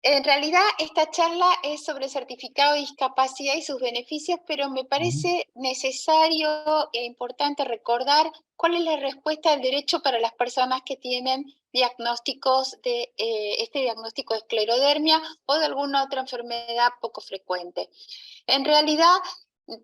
En realidad, esta charla es sobre el certificado de discapacidad y sus beneficios, pero me Ujú, parece necesario e importante recordar cuál es la respuesta del derecho para las personas que tienen diagnósticos de este diagnóstico de esclerodermia o de alguna otra enfermedad poco frecuente. En realidad,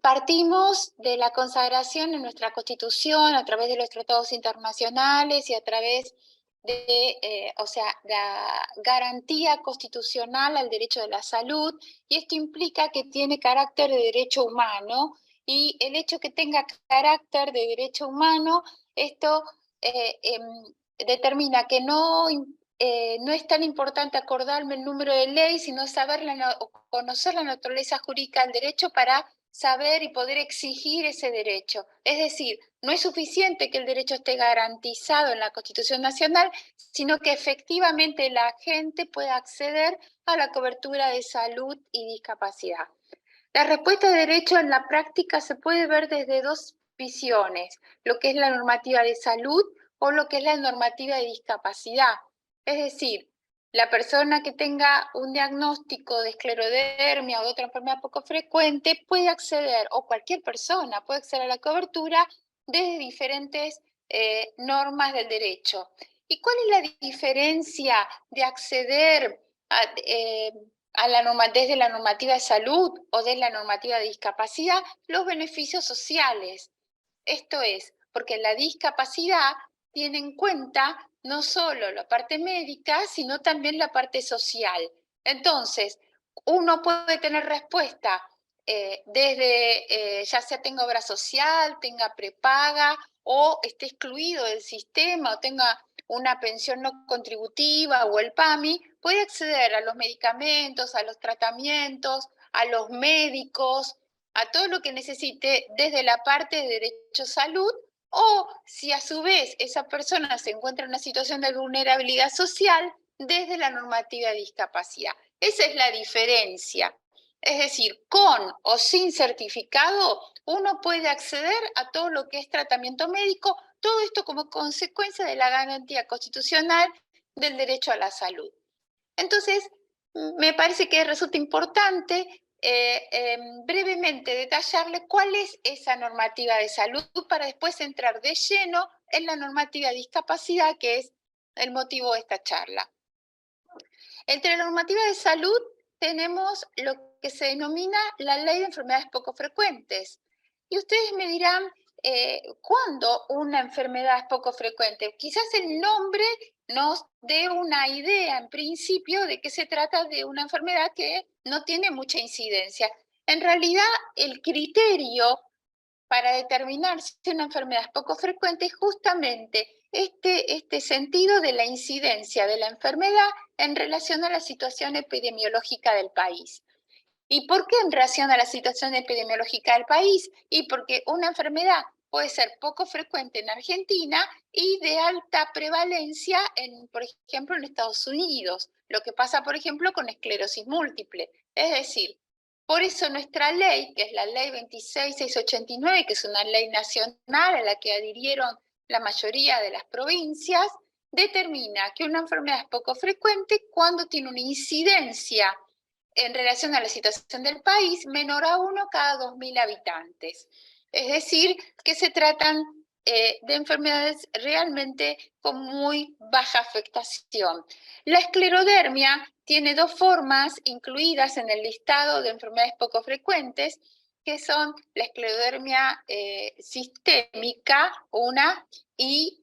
partimos de la consagración en nuestra Constitución a través de los tratados internacionales y a través de, o sea, la garantía constitucional al derecho de la salud, y esto implica que tiene carácter de derecho humano, y el hecho que tenga carácter de derecho humano, esto determina que no es tan importante acordarme el número de ley, sino saber o conocer la naturaleza jurídica del derecho para saber y poder exigir ese derecho. Es decir, no es suficiente que el derecho esté garantizado en la Constitución Nacional, sino que efectivamente la gente pueda acceder a la cobertura de salud y discapacidad. La respuesta de derecho en la práctica se puede ver desde dos visiones, lo que es la normativa de salud o lo que es la normativa de discapacidad. Es decir, la persona que tenga un diagnóstico de esclerodermia o de otra enfermedad poco frecuente puede acceder, o cualquier persona puede acceder a la cobertura desde diferentes normas del derecho. ¿Y cuál es la diferencia de acceder a desde la normativa de salud o de la normativa de discapacidad? Los beneficios sociales? Esto es, porque la discapacidad tiene en cuenta no solo la parte médica, sino también la parte social. Entonces, uno puede tener respuesta ya sea tenga obra social, tenga prepaga, o esté excluido del sistema, o tenga una pensión no contributiva o el PAMI, puede acceder a los medicamentos, a los tratamientos, a los médicos, a todo lo que necesite desde la parte de derecho a salud, o si a su vez esa persona se encuentra en una situación de vulnerabilidad social, desde la normativa de discapacidad. Esa es la diferencia. Es decir, con o sin certificado, uno puede acceder a todo lo que es tratamiento médico, todo esto como consecuencia de la garantía constitucional del derecho a la salud. Entonces, me parece que resulta importante brevemente detallarle cuál es esa normativa de salud para después entrar de lleno en la normativa de discapacidad, que es el motivo de esta charla. Entre la normativa de salud tenemos lo que se denomina la Ley de Enfermedades Poco Frecuentes. Y ustedes me dirán, ¿cuándo una enfermedad es poco frecuente? Quizás el nombre nos dé una idea en principio de que se trata de una enfermedad que no tiene mucha incidencia. En realidad, el criterio para determinar si una enfermedad es poco frecuente es justamente este sentido de la incidencia de la enfermedad en relación a la situación epidemiológica del país. ¿Y por qué en relación a la situación epidemiológica del país? Y porque una enfermedad puede ser poco frecuente en Argentina y de alta prevalencia, por ejemplo, en Estados Unidos. Lo que pasa, por ejemplo, con esclerosis múltiple. Es decir, por eso nuestra ley, que es la ley 26689, que es una ley nacional a la que adhirieron la mayoría de las provincias, determina que una enfermedad es poco frecuente cuando tiene una incidencia en relación a la situación del país menor a 1 cada 2.000 habitantes. Es decir, que se tratan de enfermedades realmente con muy baja afectación. La esclerodermia tiene dos formas incluidas en el listado de enfermedades poco frecuentes, que son la esclerodermia sistémica, una, y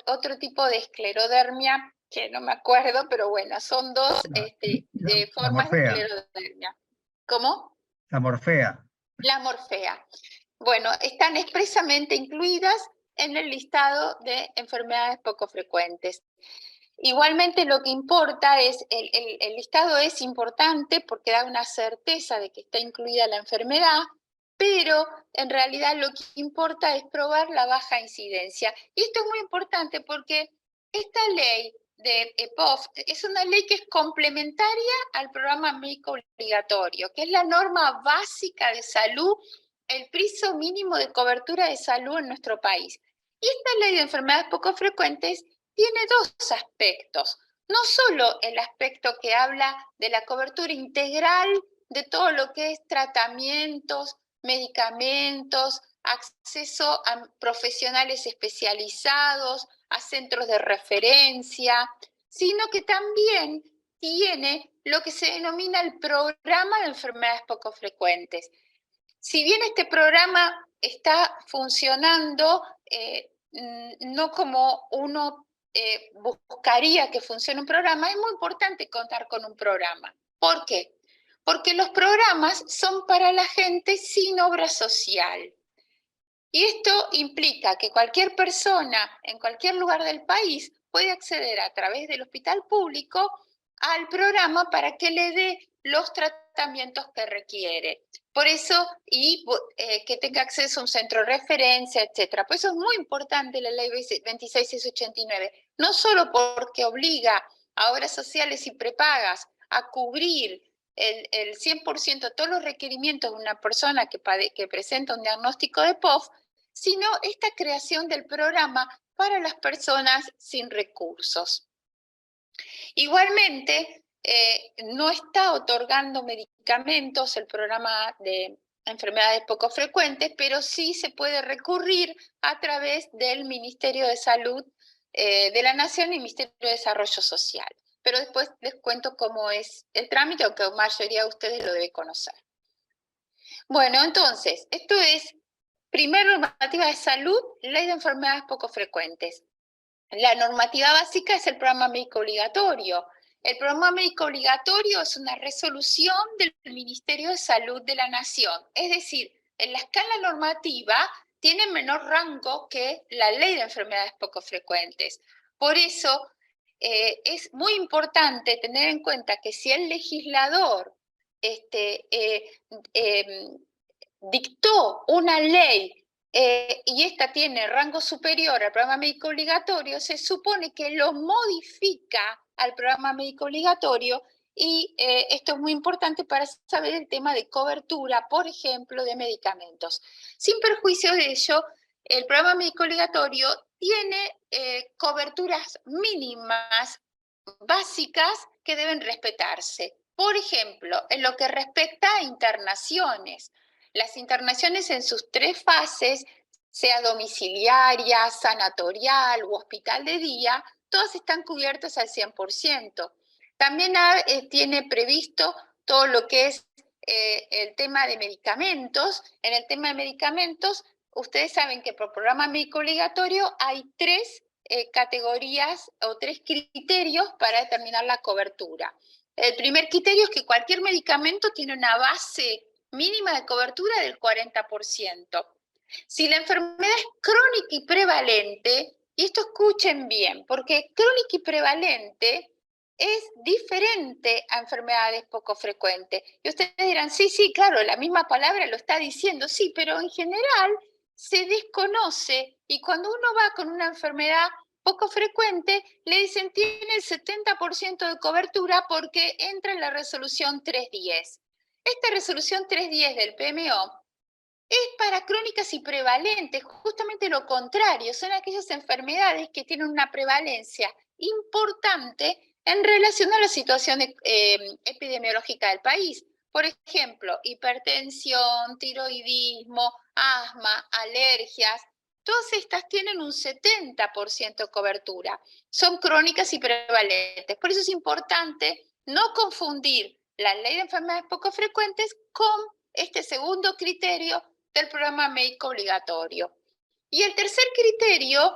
otro tipo de esclerodermia que no me acuerdo, pero bueno, son dos La formas de morfea, esclerodermia. ¿Cómo? la morfea. La morfea. Bueno, están expresamente incluidas en el listado de enfermedades poco frecuentes. Igualmente lo que importa es, el listado es importante porque da una certeza de que está incluida la enfermedad, pero en realidad lo que importa es probar la baja incidencia. Y esto es muy importante porque esta ley de EPOF es una ley que es complementaria al programa médico obligatorio, que es la norma básica de salud, el piso mínimo de cobertura de salud en nuestro país. Y esta ley de enfermedades poco frecuentes tiene dos aspectos. no solo el aspecto que habla de la cobertura integral de todo lo que es tratamientos, medicamentos, acceso a profesionales especializados, a centros de referencia, sino que también tiene lo que se denomina el programa de enfermedades poco frecuentes. Si bien este programa está funcionando no como uno buscaría que funcione un programa, es muy importante contar con un programa. ¿Por qué? Porque los programas son para la gente sin obra social. Y esto implica que cualquier persona en cualquier lugar del país puede acceder a través del hospital público al programa para que le dé los tratamientos que requiere. Por eso, que tenga acceso a un centro de referencia, etc. Por eso es muy importante la ley 26689, no solo porque obliga a obras sociales y prepagas a cubrir el 100% de todos los requerimientos de una persona que presenta un diagnóstico de POF, sino esta creación del programa para las personas sin recursos. Igualmente, no está otorgando medicamentos el programa de enfermedades poco frecuentes, pero sí se puede recurrir a través del Ministerio de Salud de la Nación y el Ministerio de Desarrollo Social. Pero después les cuento cómo es el trámite, aunque la mayoría de ustedes lo debe conocer. Bueno, entonces, esto es, primera normativa de salud, ley de enfermedades poco frecuentes. La normativa básica es el programa médico obligatorio. El programa médico obligatorio es una resolución del Ministerio de Salud de la Nación. Es decir, en la escala normativa tiene menor rango que la ley de enfermedades poco frecuentes. Por eso es muy importante tener en cuenta que si el legislador dictó una ley y esta tiene rango superior al programa médico obligatorio, se supone que lo modifica al programa médico obligatorio y esto es muy importante para saber el tema de cobertura, por ejemplo, de medicamentos. Sin perjuicio de ello, el programa médico obligatorio tiene coberturas mínimas básicas que deben respetarse. Por ejemplo, en lo que respecta a internaciones. Las internaciones en sus tres fases, sea domiciliaria, sanatorial u hospital de día, todas están cubiertas al 100%. También tiene previsto todo lo que es el tema de medicamentos. En el tema de medicamentos, ustedes saben que por programa médico obligatorio hay tres categorías o tres criterios para determinar la cobertura. El primer criterio es que cualquier medicamento tiene una base mínima de cobertura del 40%. Si la enfermedad es crónica y prevalente, y esto escuchen bien, porque crónica y prevalente es diferente a enfermedades poco frecuentes. Y ustedes dirán, sí, claro, la misma palabra lo está diciendo, sí, pero en general se desconoce y cuando uno va con una enfermedad poco frecuente, le dicen tiene el 70% de cobertura porque entra en la resolución 310. Esta resolución 310 del PMO es para crónicas y prevalentes, justamente lo contrario, son aquellas enfermedades que tienen una prevalencia importante en relación a la situación epidemiológica del país. Por ejemplo, hipertensión, tiroidismo, asma, alergias, todas estas tienen un 70% de cobertura, son crónicas y prevalentes. Por eso es importante no confundir la ley de enfermedades poco frecuentes con este segundo criterio del programa médico obligatorio. Y el tercer criterio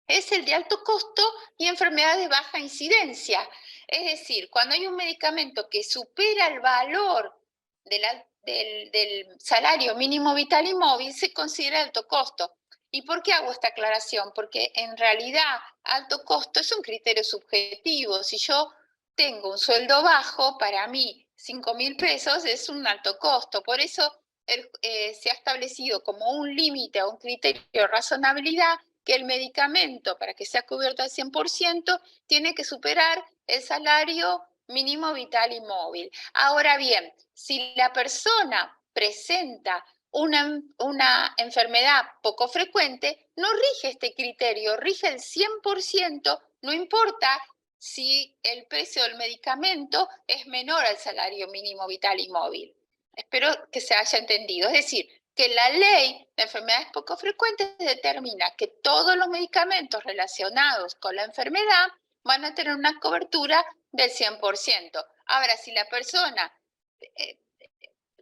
es el de alto costo y enfermedades de baja incidencia. Es decir, cuando hay un medicamento que supera el valor del salario mínimo vital y móvil, se considera alto costo. ¿Y por qué hago esta aclaración? Porque en realidad alto costo es un criterio subjetivo. Si yo tengo un sueldo bajo, para mí 5.000 pesos es un alto costo. Por eso se ha establecido como un límite o un criterio de razonabilidad que el medicamento, para que sea cubierto al 100%, tiene que superar el salario mínimo vital y móvil. Ahora bien, si la persona presenta una enfermedad poco frecuente, no rige este criterio, rige el 100%, no importa si el precio del medicamento es menor al salario mínimo vital y móvil. Espero que se haya entendido. Es decir, que la ley de enfermedades poco frecuentes determina que todos los medicamentos relacionados con la enfermedad van a tener una cobertura del 100%. Ahora, si la persona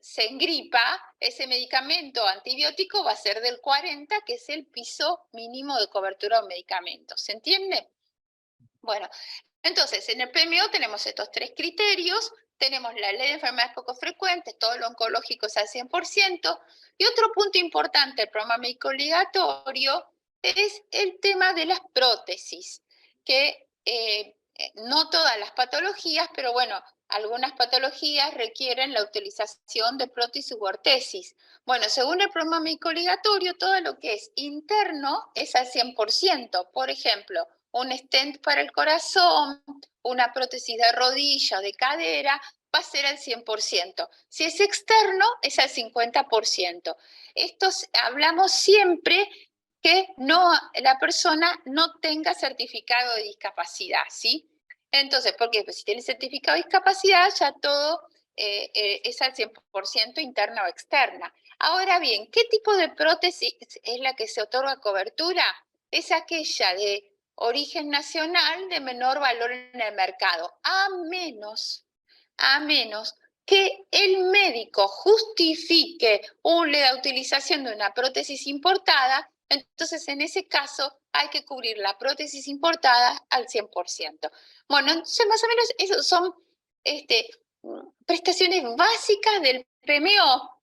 se engripa, ese medicamento antibiótico va a ser del 40, que es el piso mínimo de cobertura de medicamentos. ¿Se entiende? Bueno, entonces en el PMO tenemos estos tres criterios, tenemos la ley de enfermedades poco frecuentes, todo lo oncológico es al 100%, y otro punto importante del programa médico obligatorio es el tema de las prótesis, que no todas las patologías, pero bueno, algunas patologías requieren la utilización de prótesis u ortesis. Bueno, según el programa médico obligatorio, todo lo que es interno es al 100%. Por ejemplo, un stent para el corazón, una prótesis de rodilla o de cadera, va a ser al 100%. Si es externo, es al 50%. Hablamos siempre que la persona no tenga certificado de discapacidad, ¿sí? Entonces, ¿por qué? Pues si tiene certificado de discapacidad, ya todo es al 100% interna o externa. Ahora bien, ¿qué tipo de prótesis es la que se otorga cobertura? Es aquella de origen nacional de menor valor en el mercado, a menos que el médico justifique la utilización de una prótesis importada. Entonces, en ese caso, hay que cubrir la prótesis importada al 100%. Bueno, entonces más o menos esos son prestaciones básicas del PMO,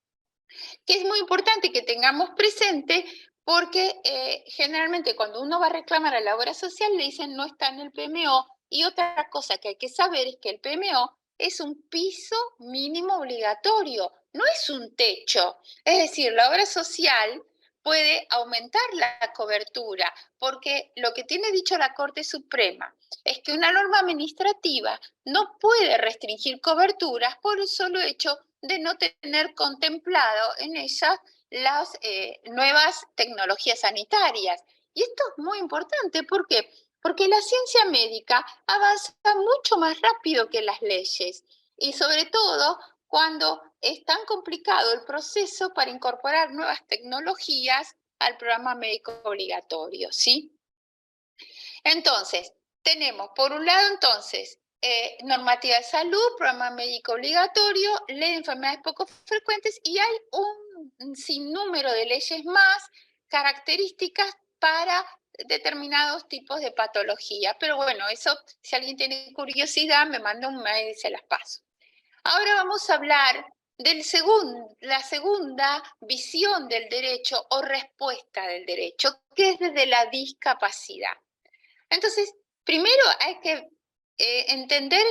que es muy importante que tengamos presente porque generalmente cuando uno va a reclamar a la obra social le dicen no está en el PMO, y otra cosa que hay que saber es que el PMO es un piso mínimo obligatorio, no es un techo. Es decir, la obra social puede aumentar la cobertura, porque lo que tiene dicho la Corte Suprema es que una norma administrativa no puede restringir coberturas por el solo hecho de no tener contemplado en ellas las nuevas tecnologías sanitarias. Y esto es muy importante, ¿por qué? Porque la ciencia médica avanza mucho más rápido que las leyes, y sobre todo cuando es tan complicado el proceso para incorporar nuevas tecnologías al programa médico obligatorio, ¿sí? Entonces, tenemos por un lado entonces normativa de salud, programa médico obligatorio, ley de enfermedades poco frecuentes, y hay un sinnúmero de leyes más, características para determinados tipos de patología. Pero bueno, eso, si alguien tiene curiosidad, me manda un mail y se las paso. Ahora vamos a hablar de la segunda visión del derecho o respuesta del derecho, que es desde la discapacidad. Entonces, primero hay que entender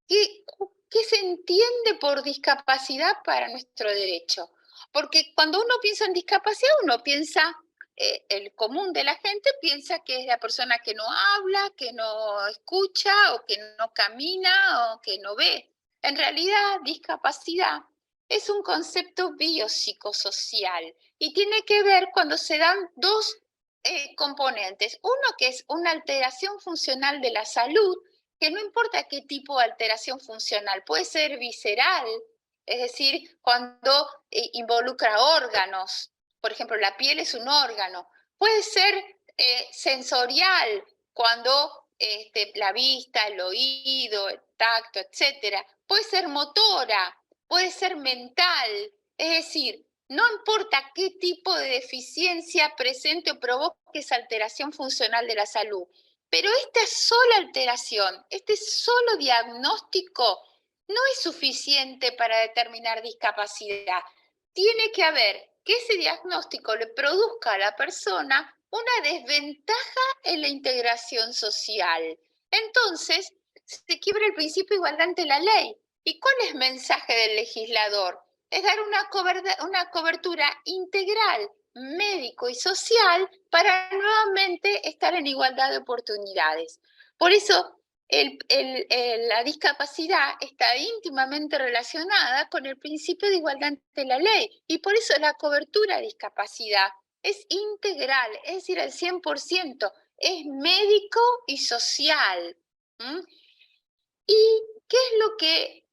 qué se entiende por discapacidad para nuestro derecho. Porque cuando uno piensa en discapacidad, uno piensa, el común de la gente piensa que es la persona que no habla, que no escucha, o que no camina, o que no ve. En realidad, discapacidad es un concepto biopsicosocial y tiene que ver cuando se dan dos componentes. Uno que es una alteración funcional de la salud, que no importa qué tipo de alteración funcional, puede ser visceral, es decir, cuando involucra órganos, por ejemplo, la piel es un órgano, puede ser sensorial, cuando la vista, el oído, el tacto, etcétera, puede ser motora, puede ser mental, es decir, no importa qué tipo de deficiencia presente o provoque esa alteración funcional de la salud, pero esta sola alteración, este solo diagnóstico no es suficiente para determinar discapacidad. Tiene que haber que ese diagnóstico le produzca a la persona una desventaja en la integración social. Entonces, se quiebra el principio de igualdad ante la ley. ¿Y cuál es el mensaje del legislador? Es dar una cobertura integral, médico y social, para nuevamente estar en igualdad de oportunidades. Por eso, la discapacidad está íntimamente relacionada con el principio de igualdad ante la ley, y por eso la cobertura de discapacidad es integral, es decir, al 100%, es médico y social. ¿Y qué es lo que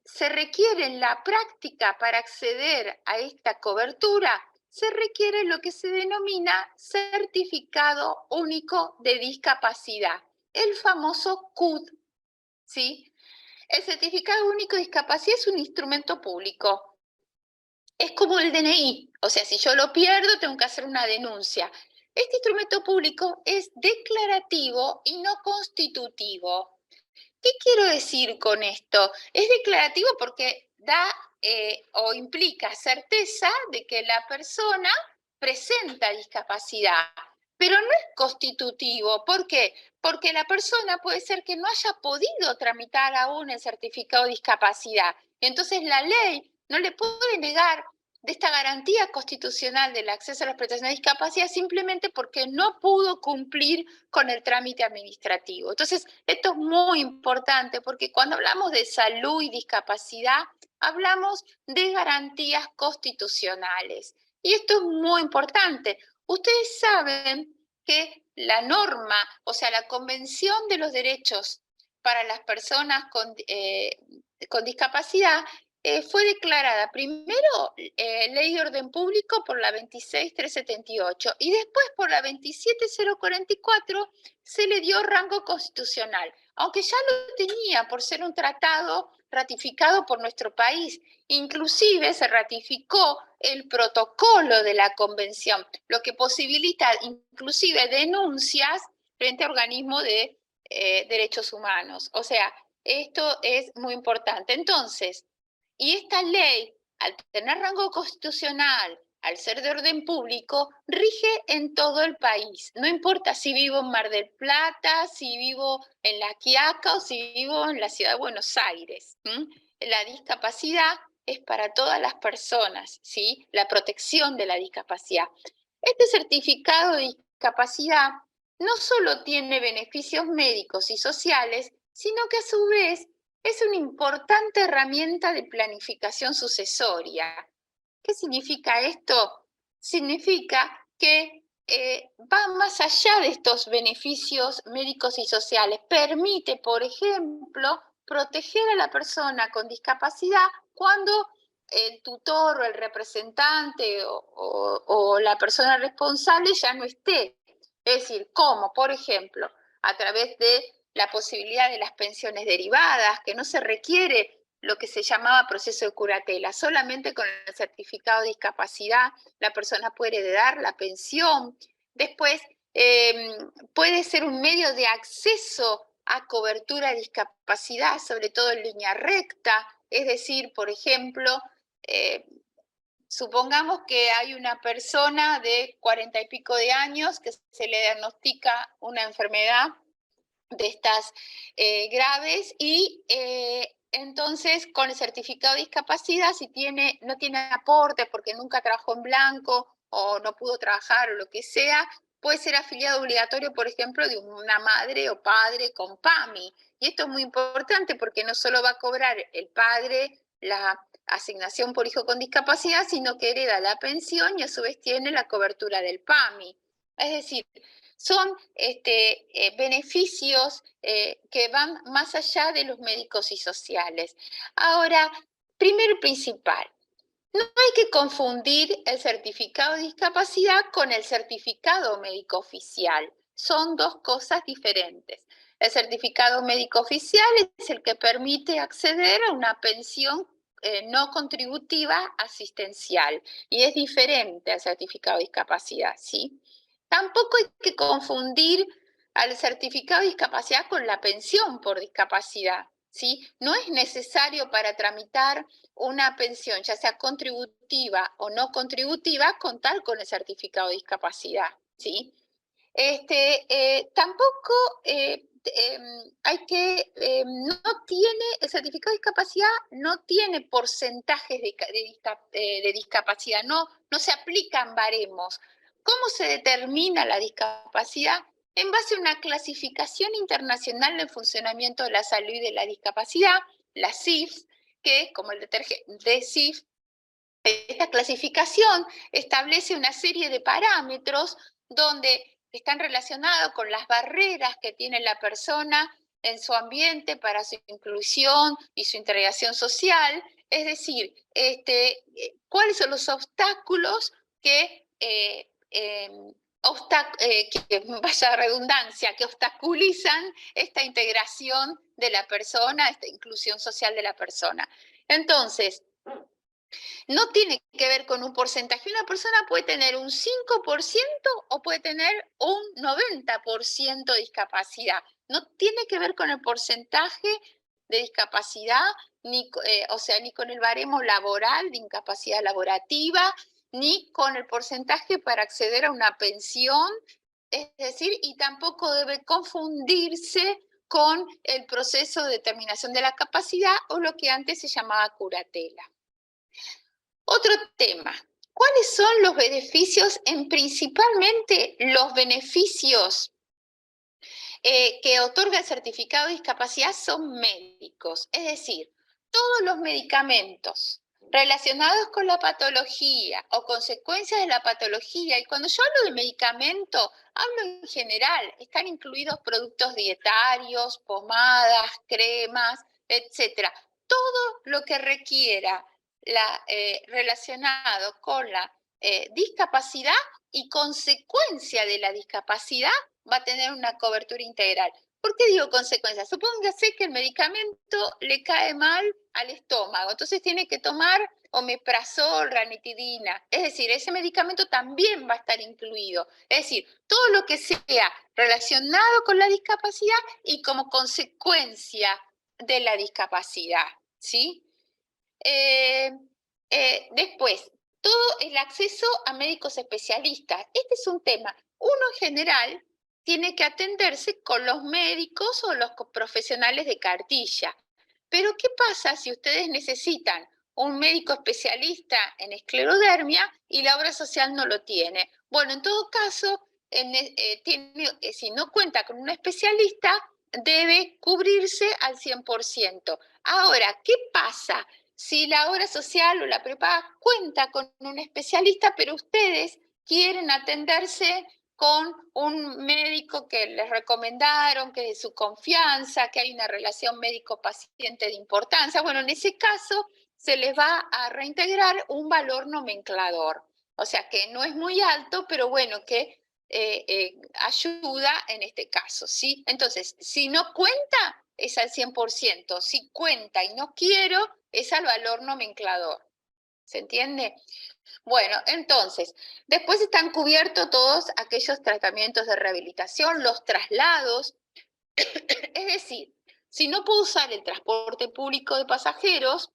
se requiere en la práctica para acceder a esta cobertura? Se requiere lo que se denomina certificado único de discapacidad, el famoso CUD, ¿sí? El certificado único de discapacidad es un instrumento público. Es como el DNI, o sea, si yo lo pierdo tengo que hacer una denuncia. Este instrumento público es declarativo y no constitutivo. ¿Qué quiero decir con esto? Es declarativo porque da o implica certeza de que la persona presenta discapacidad, pero no es constitutivo. ¿Por qué? Porque la persona puede ser que no haya podido tramitar aún el certificado de discapacidad. Entonces la ley no le puede negar de esta garantía constitucional del acceso a las prestaciones de discapacidad simplemente porque no pudo cumplir con el trámite administrativo. Entonces, esto es muy importante porque cuando hablamos de salud y discapacidad, hablamos de garantías constitucionales. Y esto es muy importante. Ustedes saben que la norma, o sea, la Convención de los Derechos para las Personas con Discapacidad, fue declarada primero Ley de Orden Público por la 26378 y después por la 27044 se le dio rango constitucional, aunque ya lo tenía por ser un tratado ratificado por nuestro país. Inclusive se ratificó el protocolo de la convención, lo que posibilita inclusive denuncias frente a organismos de derechos humanos. O sea, esto es muy importante. Entonces, y esta ley, al tener rango constitucional, al ser de orden público, rige en todo el país. No importa si vivo en Mar del Plata, si vivo en La Quiaca o si vivo en la ciudad de Buenos Aires. La discapacidad es para todas las personas, ¿sí? La protección de la discapacidad. Este certificado de discapacidad no solo tiene beneficios médicos y sociales, sino que a su vez es una importante herramienta de planificación sucesoria. ¿Qué significa esto? Significa que va más allá de estos beneficios médicos y sociales. Permite, por ejemplo, proteger a la persona con discapacidad cuando el tutor o el representante o la persona responsable ya no esté. Es decir, ¿cómo? Por ejemplo, a través de la posibilidad de las pensiones derivadas, que no se requiere lo que se llamaba proceso de curatela, solamente con el certificado de discapacidad la persona puede heredar la pensión. Después puede ser un medio de acceso a cobertura de discapacidad, sobre todo en línea recta, es decir, por ejemplo, supongamos que hay una persona de 40 y pico de años que se le diagnostica una enfermedad de estas graves y entonces con el certificado de discapacidad, si no tiene aporte porque nunca trabajó en blanco o no pudo trabajar o lo que sea, puede ser afiliado obligatorio, por ejemplo, de una madre o padre con PAMI. Y esto es muy importante porque no solo va a cobrar el padre la asignación por hijo con discapacidad, sino que hereda la pensión y a su vez tiene la cobertura del PAMI. Es decir, son beneficios que van más allá de los médicos y sociales. Ahora, primero y principal, no hay que confundir el certificado de discapacidad con el certificado médico oficial. Son dos cosas diferentes. El certificado médico oficial es el que permite acceder a una pensión no contributiva asistencial y es diferente al certificado de discapacidad, ¿sí? Tampoco hay que confundir al certificado de discapacidad con la pensión por discapacidad, ¿sí? No es necesario para tramitar una pensión, ya sea contributiva o no contributiva, contar con el certificado de discapacidad, ¿sí? Tampoco hay que, no tiene, el certificado de discapacidad no tiene porcentajes de discapacidad, no se aplican baremos. ¿Cómo se determina la discapacidad? En base a una clasificación internacional del funcionamiento de la salud y de la discapacidad, la CIFS, que como el de CIF, esta clasificación establece una serie de parámetros donde están relacionados con las barreras que tiene la persona en su ambiente para su inclusión y su integración social. Es decir, cuáles son los obstáculos que, vaya redundancia, que obstaculizan esta integración de la persona, esta inclusión social de la persona. Entonces, no tiene que ver con un porcentaje. Una persona puede tener un 5% o puede tener un 90% de discapacidad. No tiene que ver con el porcentaje de discapacidad, ni con el baremo laboral de incapacidad laborativa, ni con el porcentaje para acceder a una pensión. Es decir, y tampoco debe confundirse con el proceso de determinación de la capacidad o lo que antes se llamaba curatela. Otro tema, ¿cuáles son los beneficios, principalmente los beneficios que otorga el certificado de discapacidad son médicos? Es decir, todos los medicamentos relacionados con la patología o consecuencias de la patología, y cuando yo hablo de medicamento, hablo en general, están incluidos productos dietarios, pomadas, cremas, etc. Todo lo que requiera relacionado con la discapacidad y consecuencia de la discapacidad va a tener una cobertura integral. ¿Por qué digo consecuencias? Supóngase que el medicamento le cae mal al estómago, entonces tiene que tomar omeprazol, ranitidina. Es decir, ese medicamento también va a estar incluido. Es decir, todo lo que sea relacionado con la discapacidad y como consecuencia de la discapacidad, ¿sí? Después, todo el acceso a médicos especialistas. Este es un tema. Uno en general tiene que atenderse con los médicos o los profesionales de cartilla. Pero ¿qué pasa si ustedes necesitan un médico especialista en esclerodermia y la obra social no lo tiene? Bueno, en todo caso, si no cuenta con un especialista, debe cubrirse al 100%. Ahora, ¿qué pasa si la obra social o la prepaga cuenta con un especialista, pero ustedes quieren atenderse con un médico que les recomendaron, que es de su confianza, que hay una relación médico-paciente de importancia? Bueno, en ese caso se les va a reintegrar un valor nomenclador. O sea, que no es muy alto, pero bueno, que ayuda en este caso, ¿sí? Entonces, si no cuenta, es al 100%. Si cuenta y no quiero, es al valor nomenclador. ¿Se entiende? Bueno, entonces, después están cubiertos todos aquellos tratamientos de rehabilitación, los traslados. Es decir, si no puedo usar el transporte público de pasajeros,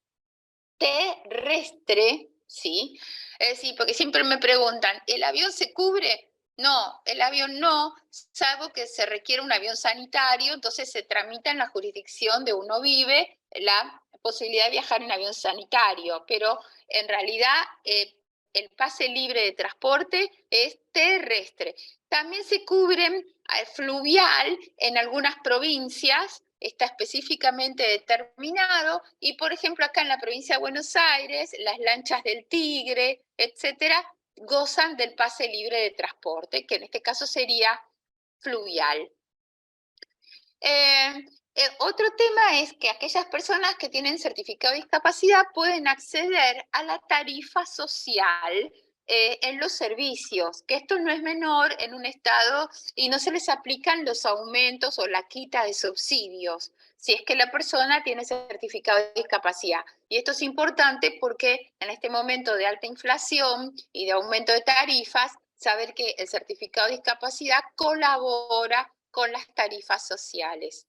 terrestre, ¿sí? Es decir, porque siempre me preguntan, ¿el avión se cubre? No, el avión no, salvo que se requiere un avión sanitario, entonces se tramita en la jurisdicción de uno vive la posibilidad de viajar en avión sanitario, pero en realidad el pase libre de transporte es terrestre. También se cubren fluvial en algunas provincias, está específicamente determinado, y por ejemplo acá en la provincia de Buenos Aires, las lanchas del Tigre, etcétera, gozan del pase libre de transporte, que en este caso sería fluvial. Otro tema es que aquellas personas que tienen certificado de discapacidad pueden acceder a la tarifa social en los servicios, que esto no es menor en un estado y no se les aplican los aumentos o la quita de subsidios, si es que la persona tiene certificado de discapacidad. Y esto es importante porque en este momento de alta inflación y de aumento de tarifas, saber que el certificado de discapacidad colabora con las tarifas sociales.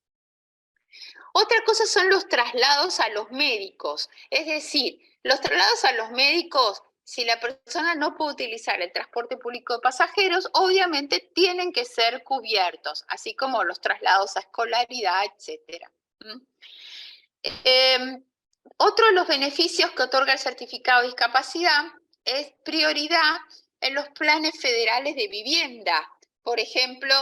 Otra cosa son los traslados a los médicos, es decir, los traslados a los médicos, si la persona no puede utilizar el transporte público de pasajeros, obviamente tienen que ser cubiertos, así como los traslados a escolaridad, etc. Otro de los beneficios que otorga el certificado de discapacidad es prioridad en los planes federales de vivienda. Por ejemplo,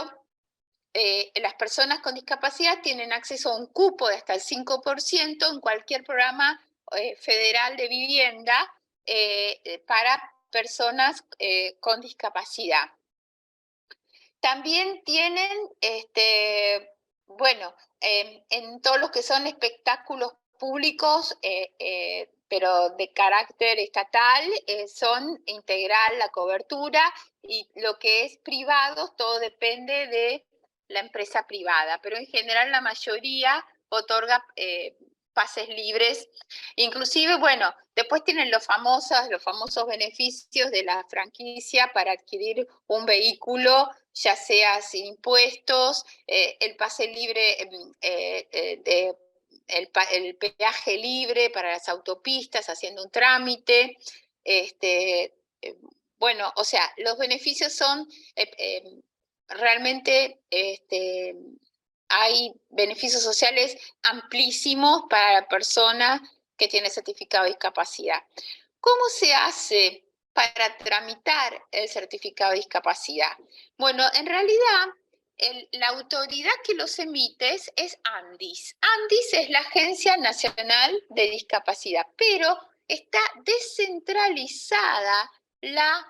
las personas con discapacidad tienen acceso a un cupo de hasta el 5% en cualquier programa federal de vivienda para personas con discapacidad. También tienen Bueno, en todos los que son espectáculos públicos, pero de carácter estatal, son integral la cobertura, y lo que es privado, todo depende de la empresa privada, pero en general la mayoría otorga pases libres. Inclusive, bueno, después tienen los famosos beneficios de la franquicia para adquirir un vehículo, ya sea sin impuestos, el pase libre, el peaje libre para las autopistas, haciendo un trámite. Bueno, o sea, los beneficios son realmente, hay beneficios sociales amplísimos para la persona que tiene certificado de discapacidad. ¿Cómo se hace para tramitar el certificado de discapacidad? Bueno, en realidad, la autoridad que los emite es ANDIS. ANDIS es la Agencia Nacional de Discapacidad, pero está descentralizada la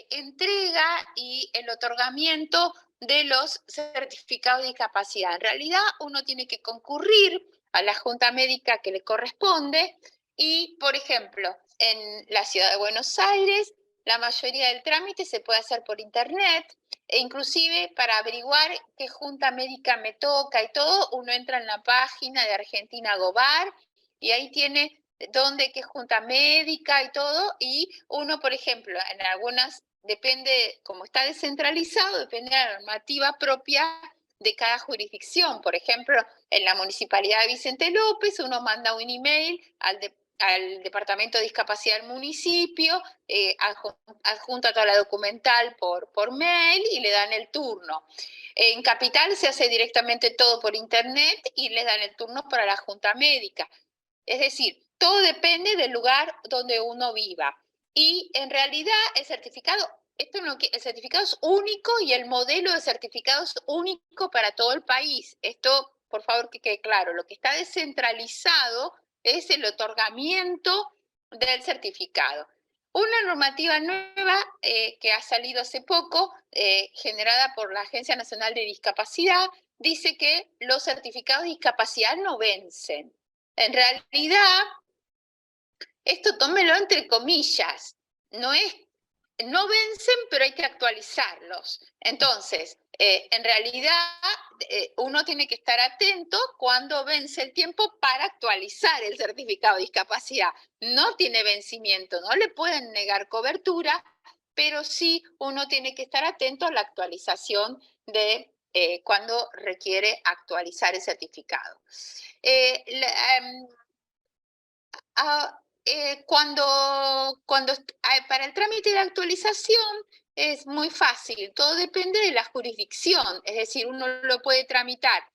entrega y el otorgamiento de los certificados de discapacidad. En realidad, uno tiene que concurrir a la junta médica que le corresponde y, por ejemplo, en la ciudad de Buenos Aires, la mayoría del trámite se puede hacer por internet, e inclusive para averiguar qué junta médica me toca y todo, uno entra en la página de Argentina Gobar y ahí tiene dónde, qué junta médica y todo, y uno, por ejemplo, en algunas, depende, como está descentralizado, depende de la normativa propia de cada jurisdicción. Por ejemplo, en la Municipalidad de Vicente López, uno manda un email al Departamento de Discapacidad del municipio, adjunta toda la documental por mail y le dan el turno. En Capital se hace directamente todo por internet y le dan el turno para la junta médica. Es decir, todo depende del lugar donde uno viva. Y en realidad el certificado, el certificado es único y el modelo de certificado es único para todo el país. Esto, por favor, que quede claro. Lo que está descentralizado es el otorgamiento del certificado. Una normativa nueva que ha salido hace poco, generada por la Agencia Nacional de Discapacidad, dice que los certificados de discapacidad no vencen. En realidad, esto tómelo entre comillas, no vencen, pero hay que actualizarlos. Entonces, en realidad, uno tiene que estar atento cuando vence el tiempo para actualizar el certificado de discapacidad. No tiene vencimiento, no le pueden negar cobertura, pero sí uno tiene que estar atento a la actualización de cuando requiere actualizar el certificado. Para el trámite de actualización es muy fácil, todo depende de la jurisdicción, es decir, uno lo puede tramitar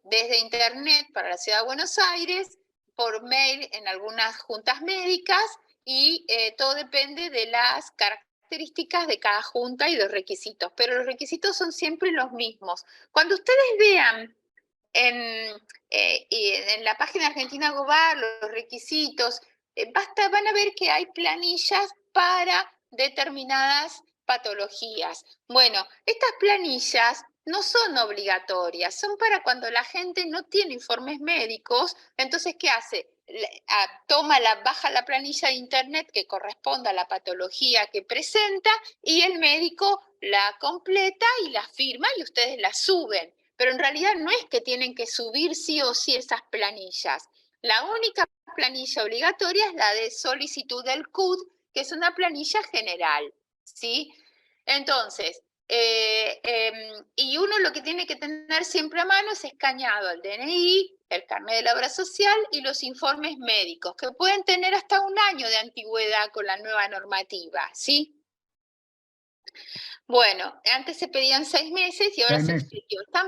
desde internet para la Ciudad de Buenos Aires, por mail en algunas juntas médicas, y todo depende de las características de cada junta y de los requisitos, pero los requisitos son siempre los mismos. Cuando ustedes vean en la página Argentina Gobar los requisitos, van a ver que hay planillas para determinadas patologías. Bueno, estas planillas no son obligatorias, son para cuando la gente no tiene informes médicos. Entonces, ¿qué hace? Baja la planilla de internet que corresponda a la patología que presenta y el médico la completa y la firma y ustedes la suben. Pero en realidad no es que tienen que subir sí o sí esas planillas. La única planilla obligatoria es la de solicitud del CUD, que es una planilla general, ¿sí? Entonces, y uno lo que tiene que tener siempre a mano es escaneado el DNI, el carnet de la obra social y los informes médicos, que pueden tener hasta un año de antigüedad con la nueva normativa, ¿sí? Bueno, antes se pedían 6 meses y ahora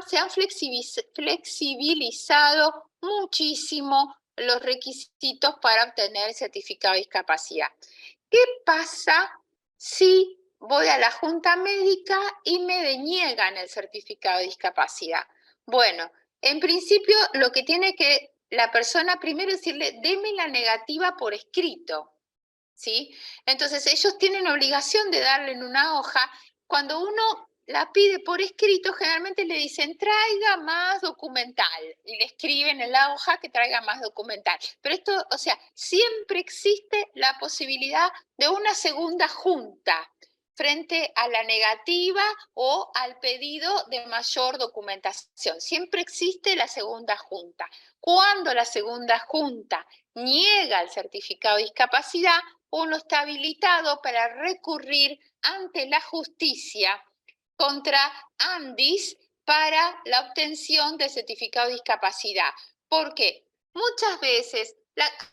se han flexibilizado muchísimo los requisitos para obtener el certificado de discapacidad. ¿Qué pasa si voy a la junta médica y me deniegan el certificado de discapacidad? Bueno, en principio lo que tiene que la persona primero decirle, deme la negativa por escrito, ¿sí? Entonces ellos tienen obligación de darle en una hoja. Cuando uno la pide por escrito, generalmente le dicen traiga más documental y le escriben en la hoja que traiga más documental. Pero esto, o sea, siempre existe la posibilidad de una segunda junta frente a la negativa o al pedido de mayor documentación. Siempre existe la segunda junta. Cuando la segunda junta niega el certificado de discapacidad, uno está habilitado para recurrir ante la justicia contra Andis para la obtención del certificado de discapacidad. Porque muchas veces,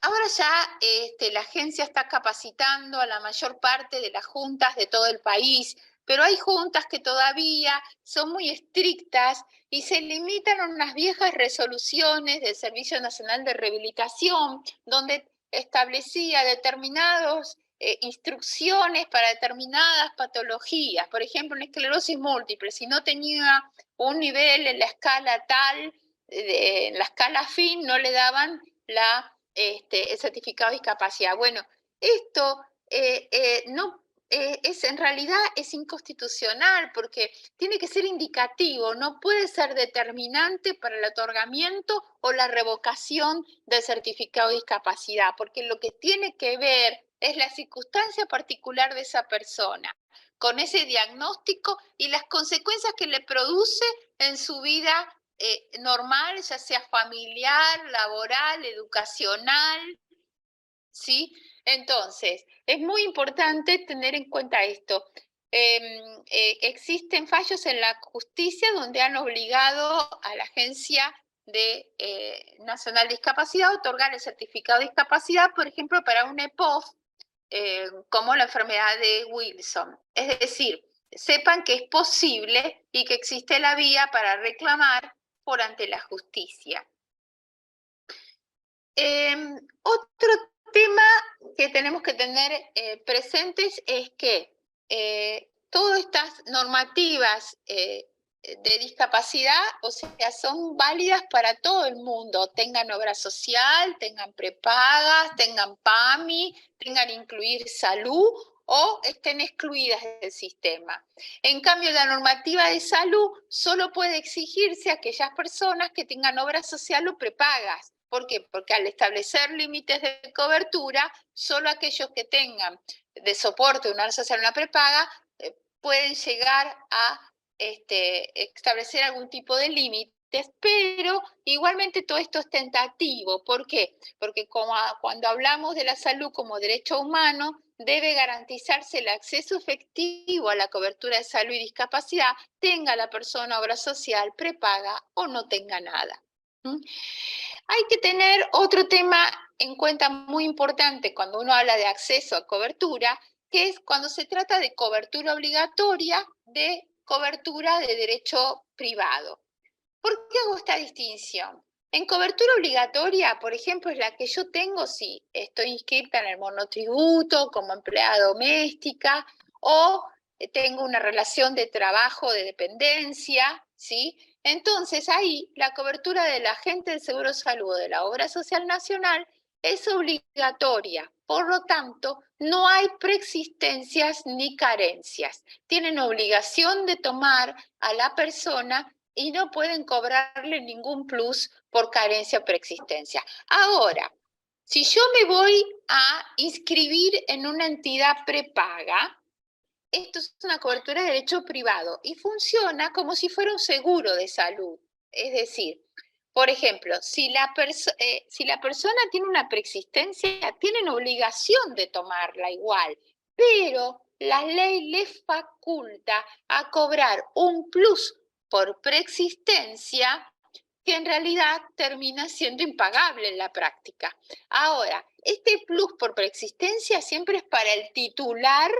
ahora ya la agencia está capacitando a la mayor parte de las juntas de todo el país, pero hay juntas que todavía son muy estrictas y se limitan a unas viejas resoluciones del Servicio Nacional de Rehabilitación, donde establecía determinados instrucciones para determinadas patologías. Por ejemplo, en esclerosis múltiple, si no tenía un nivel en la escala tal, en la escala fin, no le daban el certificado de discapacidad. Bueno, esto no en realidad es inconstitucional porque tiene que ser indicativo, no puede ser determinante para el otorgamiento o la revocación del certificado de discapacidad, porque lo que tiene que ver es la circunstancia particular de esa persona, con ese diagnóstico y las consecuencias que le produce en su vida normal, ya sea familiar, laboral, educacional, ¿sí? Entonces, es muy importante tener en cuenta esto. Existen fallos en la justicia donde han obligado a la Agencia Nacional de Discapacidad a otorgar el certificado de discapacidad, por ejemplo, para un EPOF, como la enfermedad de Wilson. Es decir, sepan que es posible y que existe la vía para reclamar por ante la justicia. Otro tema que tenemos que tener presentes es que todas estas normativas de discapacidad, o sea, son válidas para todo el mundo, tengan obra social, tengan prepagas, tengan PAMI, tengan incluir salud o estén excluidas del sistema. En cambio, la normativa de salud solo puede exigirse a aquellas personas que tengan obra social o prepagas. ¿Por qué? Porque al establecer límites de cobertura, solo aquellos que tengan de soporte una obra social o una prepaga pueden llegar a establecer algún tipo de límites, pero igualmente todo esto es tentativo. ¿Por qué? Porque cuando hablamos de la salud como derecho humano, debe garantizarse el acceso efectivo a la cobertura de salud y discapacidad, tenga la persona obra social, prepaga o no tenga nada. Hay que tener otro tema en cuenta muy importante cuando uno habla de acceso a cobertura, que es cuando se trata de cobertura obligatoria, de cobertura de derecho privado. ¿Por qué hago esta distinción? En cobertura obligatoria, por ejemplo, es la que yo tengo si estoy inscrita en el monotributo como empleada doméstica o tengo una relación de trabajo de dependencia, ¿sí? Entonces ahí la cobertura del agente del Seguro Salud o de la Obra Social Nacional es obligatoria. Por lo tanto, no hay preexistencias ni carencias. Tienen obligación de tomar a la persona y no pueden cobrarle ningún plus por carencia o preexistencia. Ahora, si yo me voy a inscribir en una entidad prepaga, esto es una cobertura de derecho privado y funciona como si fuera un seguro de salud. Es decir, por ejemplo, si la persona tiene una preexistencia, tienen obligación de tomarla igual, pero la ley les faculta a cobrar un plus por preexistencia que en realidad termina siendo impagable en la práctica. Ahora, este plus por preexistencia siempre es para el titular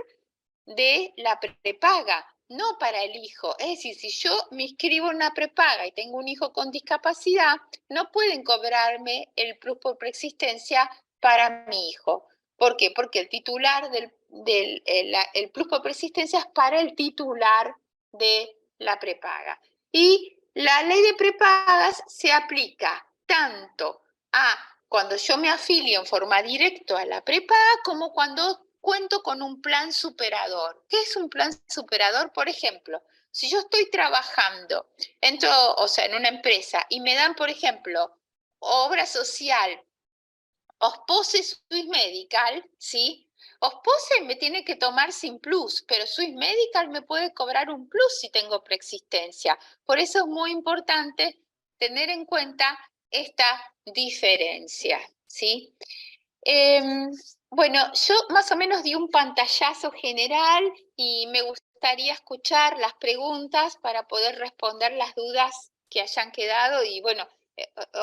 de la prepaga, no para el hijo. Es decir, si yo me inscribo en una prepaga y tengo un hijo con discapacidad, no pueden cobrarme el plus por preexistencia para mi hijo. ¿Por qué? Porque el titular el plus por preexistencia es para el titular de la prepaga. Y la ley de prepagas se aplica tanto a cuando yo me afilio en forma directa a la prepaga como cuando cuento con un plan superador. ¿Qué es un plan superador? Por ejemplo, Si yo estoy trabajando, entro, o sea, en una empresa y me dan, por ejemplo, obra social, OSPOSE Swiss Medical, ¿sí? OSPOSE me tiene que tomar sin plus, pero Swiss Medical me puede cobrar un plus si tengo preexistencia. Por eso es muy importante tener en cuenta esta diferencia, ¿sí? Bueno, yo más o menos di un pantallazo general y me gustaría escuchar las preguntas para poder responder las dudas que hayan quedado y bueno,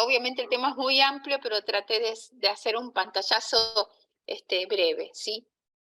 obviamente el tema es muy amplio, pero traté de hacer un pantallazo breve, ¿sí?